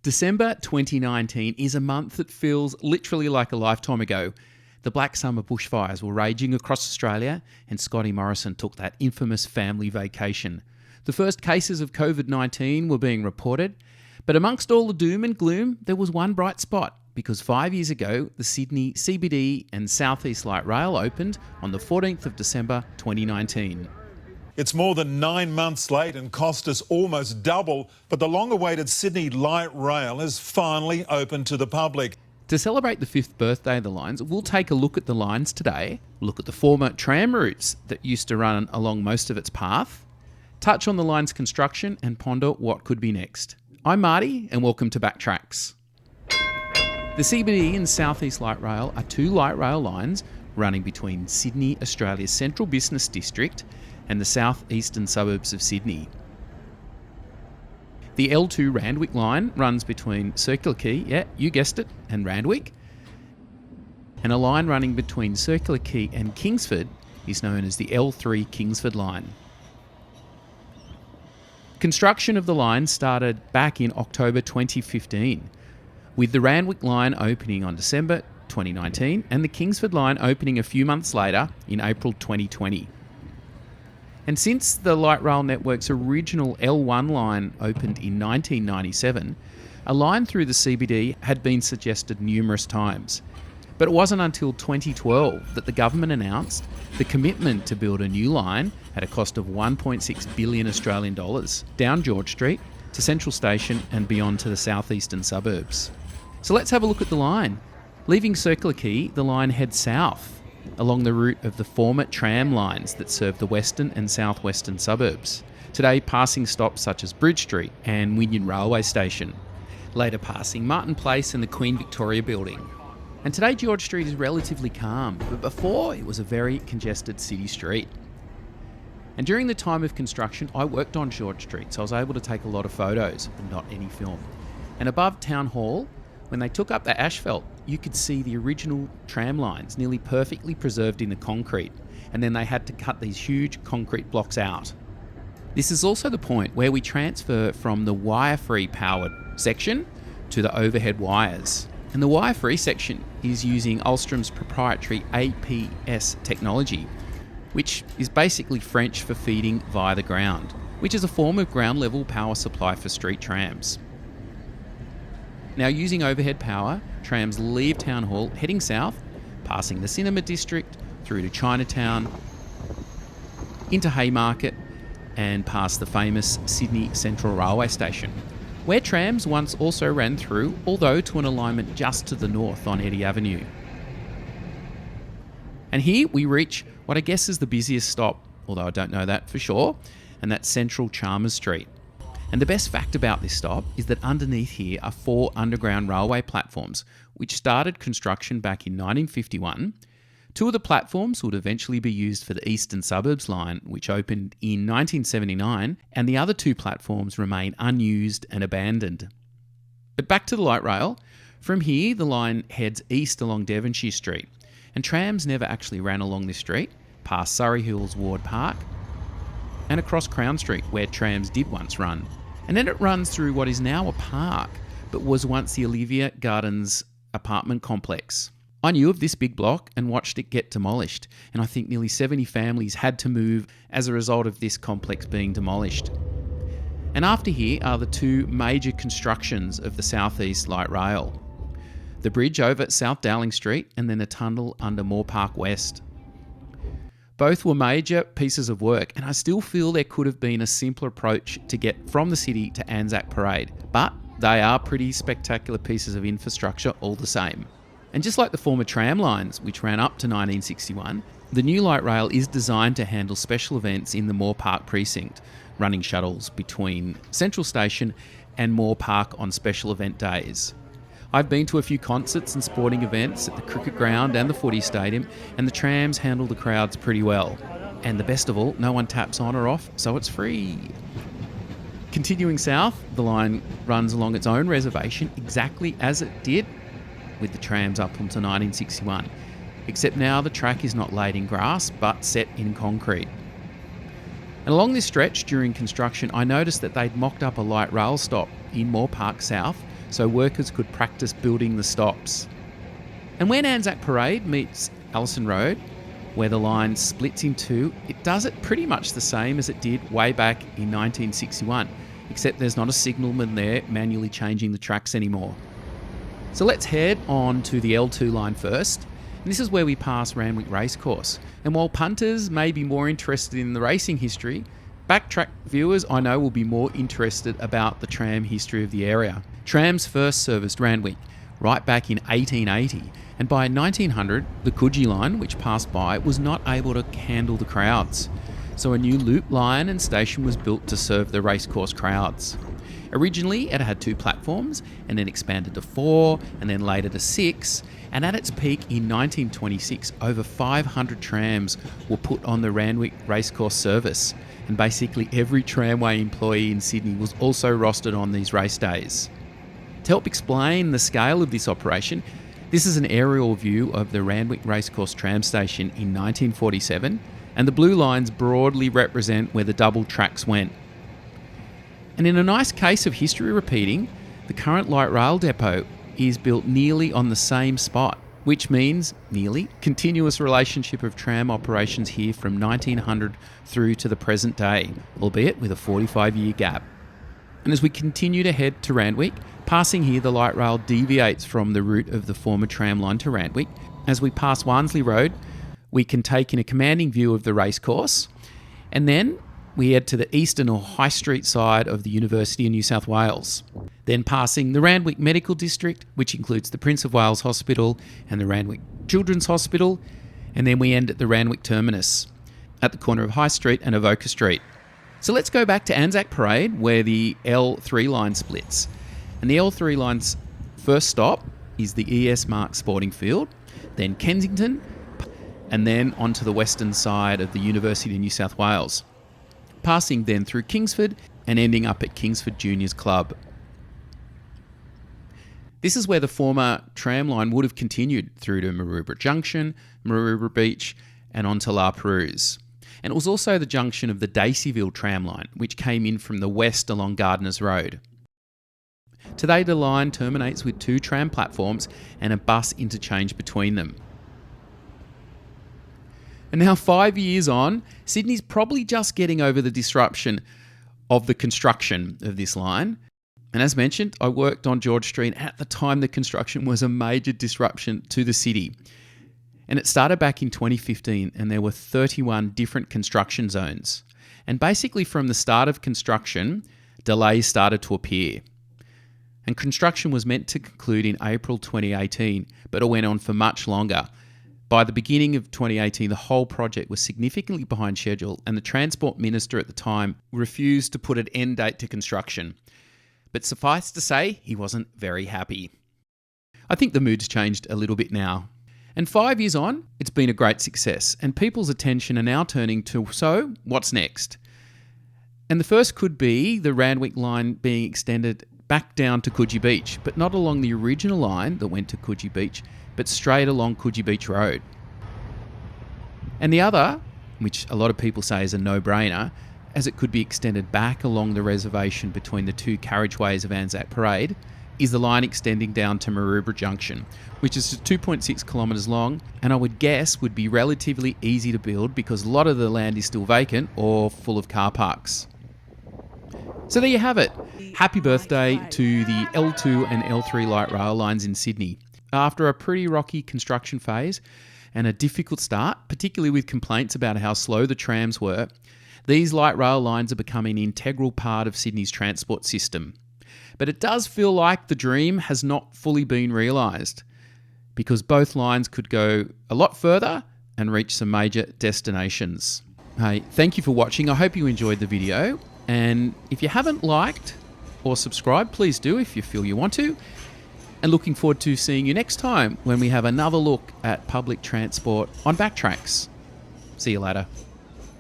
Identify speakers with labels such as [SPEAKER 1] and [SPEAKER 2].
[SPEAKER 1] December 2019 is a month that feels literally like a lifetime ago. The Black Summer bushfires were raging across Australia and Scotty Morrison took that infamous family vacation. The first cases of COVID-19 were being reported, but amongst all the doom and gloom, there was one bright spot because 5 years ago, the Sydney CBD and South East Light Rail opened on the 14th of December 2019.
[SPEAKER 2] It's more than 9 months late and cost us almost double, but the long-awaited Sydney Light Rail is finally open to the public.
[SPEAKER 1] To celebrate the 5th birthday of the lines, we'll take a look at the lines today, look at the former tram routes that used to run along most of its path, touch on the line's construction and ponder what could be next. I'm Marty and welcome to BackTracks. The CBD and South East Light Rail are two light rail lines running between Sydney, Australia's central business district, and the south-eastern suburbs of Sydney. The L2 Randwick line runs between Circular Quay, you guessed it, and Randwick. And a line running between Circular Quay and Kingsford is known as the L3 Kingsford line. Construction of the line started back in October 2015, with the Randwick line opening on December 2019 and the Kingsford line opening a few months later in April 2020. And since the light rail network's original L1 line opened in 1997, a line through the CBD had been suggested numerous times. But it wasn't until 2012 that the government announced the commitment to build a new line at a cost of 1.6 billion Australian dollars down George Street to Central Station and beyond to the southeastern suburbs. So let's have a look at the line. Leaving Circular Quay, the line heads south along the route of the former tram lines that serve the western and southwestern suburbs, today passing stops such as Bridge Street and Wynyard Railway Station, later passing Martin Place and the Queen Victoria Building. And today George Street is relatively calm, but before it was a very congested city street. And during the time of construction, I worked on George Street, so I was able to take a lot of photos, but not any film. And above Town Hall, when they took up the asphalt, you could see the original tram lines nearly perfectly preserved in the concrete, and then they had to cut these huge concrete blocks out. This is also the point where we transfer from the wire-free powered section to the overhead wires. And the wire-free section is using Alstrom's proprietary APS technology, which is basically French for feeding via the ground, which is a form of ground-level power supply for street trams. Now, using overhead power, trams leave Town Hall heading south, passing the Cinema District, through to Chinatown, into Haymarket, and past the famous Sydney Central Railway Station, where trams once also ran through, although to an alignment just to the north on Eddy Avenue. And here we reach what I guess is the busiest stop, although I don't know that for sure, and that's Central Chalmers Street. And the best fact about this stop is that underneath here are 4 underground railway platforms, which started construction back in 1951. 2 of the platforms would eventually be used for the Eastern Suburbs line, which opened in 1979, and the other 2 platforms remain unused and abandoned. But back to the light rail. From here, the line heads east along Devonshire Street, and trams never actually ran along this street, past Surrey Hills Ward Park, and across Crown Street, where trams did once run. And then it runs through what is now a park, but was once the Olivia Gardens apartment complex. I knew of this big block and watched it get demolished, and I think nearly 70 families had to move as a result of this complex being demolished. And after here are the 2 major constructions of the South East Light Rail. The bridge over South Dowling Street and then the tunnel under Moore Park West. Both were major pieces of work, and I still feel there could have been a simpler approach to get from the city to Anzac Parade, but they are pretty spectacular pieces of infrastructure all the same. And just like the former tram lines, which ran up to 1961, the new light rail is designed to handle special events in the Moore Park precinct, running shuttles between Central Station and Moore Park on special event days. I've been to a few concerts and sporting events at the cricket ground and the footy stadium, and the trams handle the crowds pretty well. And the best of all, no one taps on or off, so it's free. Continuing south, the line runs along its own reservation exactly as it did with the trams up until 1961, except now the track is not laid in grass but set in concrete. And along this stretch during construction, I noticed that they'd mocked up a light rail stop in Moore Park South so workers could practice building the stops. And when Anzac Parade meets Allison Road, where the line splits in two, it does it pretty much the same as it did way back in 1961, except there's not a signalman there manually changing the tracks anymore. So let's head on to the L2 line first. And this is where we pass Randwick Racecourse. And while punters may be more interested in the racing history, BackTrack viewers I know will be more interested about the tram history of the area. Trams first serviced Randwick right back in 1880, and by 1900 the Coogee line, which passed by, was not able to handle the crowds. So a new loop line and station was built to serve the racecourse crowds. Originally it had 2 platforms and then expanded to 4 and then later to 6, and at its peak in 1926 over 500 trams were put on the Randwick Racecourse service, and basically every tramway employee in Sydney was also rostered on these race days. To help explain the scale of this operation, this is an aerial view of the Randwick Racecourse tram station in 1947, and the blue lines broadly represent where the double tracks went. And in a nice case of history repeating, the current light rail depot is built nearly on the same spot, which means nearly continuous relationship of tram operations here from 1900 through to the present day, albeit with a 45-year gap. And as we continue to head to Randwick, passing here the light rail deviates from the route of the former tram line to Randwick. As we pass Wansley Road, we can take in a commanding view of the racecourse, and then we head to the eastern or High Street side of the University of New South Wales. Then passing the Randwick Medical District, which includes the Prince of Wales Hospital and the Randwick Children's Hospital, and then we end at the Randwick Terminus, at the corner of High Street and Avoca Street. So let's go back to Anzac Parade, where the L3 line splits. And the L3 line's first stop is the ES Mark Sporting Field, then Kensington, and then onto the western side of the University of New South Wales, passing then through Kingsford and ending up at Kingsford Juniors Club. This is where the former tram line would have continued through to Maroubra Junction, Maroubra Beach, and onto La Perouse. And it was also the junction of the Daceyville tram line, which came in from the west along Gardeners Road. Today the line terminates with 2 tram platforms and a bus interchange between them. And now 5 years on, Sydney's probably just getting over the disruption of the construction of this line. And as mentioned, I worked on George Street, and at the time the construction was a major disruption to the city. And it started back in 2015, and there were 31 different construction zones. And basically from the start of construction, delays started to appear. And construction was meant to conclude in April 2018, but it went on for much longer. By the beginning of 2018, the whole project was significantly behind schedule, and the Transport Minister at the time refused to put an end date to construction. But suffice to say, he wasn't very happy. I think the mood's changed a little bit now. And 5 years on, it's been a great success, and people's attention are now turning to, so, what's next? And the first could be the Randwick line being extended back down to Coogee Beach, but not along the original line that went to Coogee Beach, but straight along Coogee Beach Road. And the other, which a lot of people say is a no-brainer, as it could be extended back along the reservation between the 2 carriageways of Anzac Parade, is the line extending down to Maroubra Junction, which is 2.6 kilometres long, and I would guess would be relatively easy to build because a lot of the land is still vacant or full of car parks. So there you have it. Happy birthday to the L2 and L3 light rail lines in Sydney. After a pretty rocky construction phase and a difficult start, particularly with complaints about how slow the trams were, these light rail lines are becoming an integral part of Sydney's transport system. But it does feel like the dream has not fully been realised, because both lines could go a lot further and reach some major destinations. Hey, thank you for watching. I hope you enjoyed the video. And if you haven't liked or subscribed, please do if you feel you want to. And looking forward to seeing you next time when we have another look at public transport on BackTracks. See you later.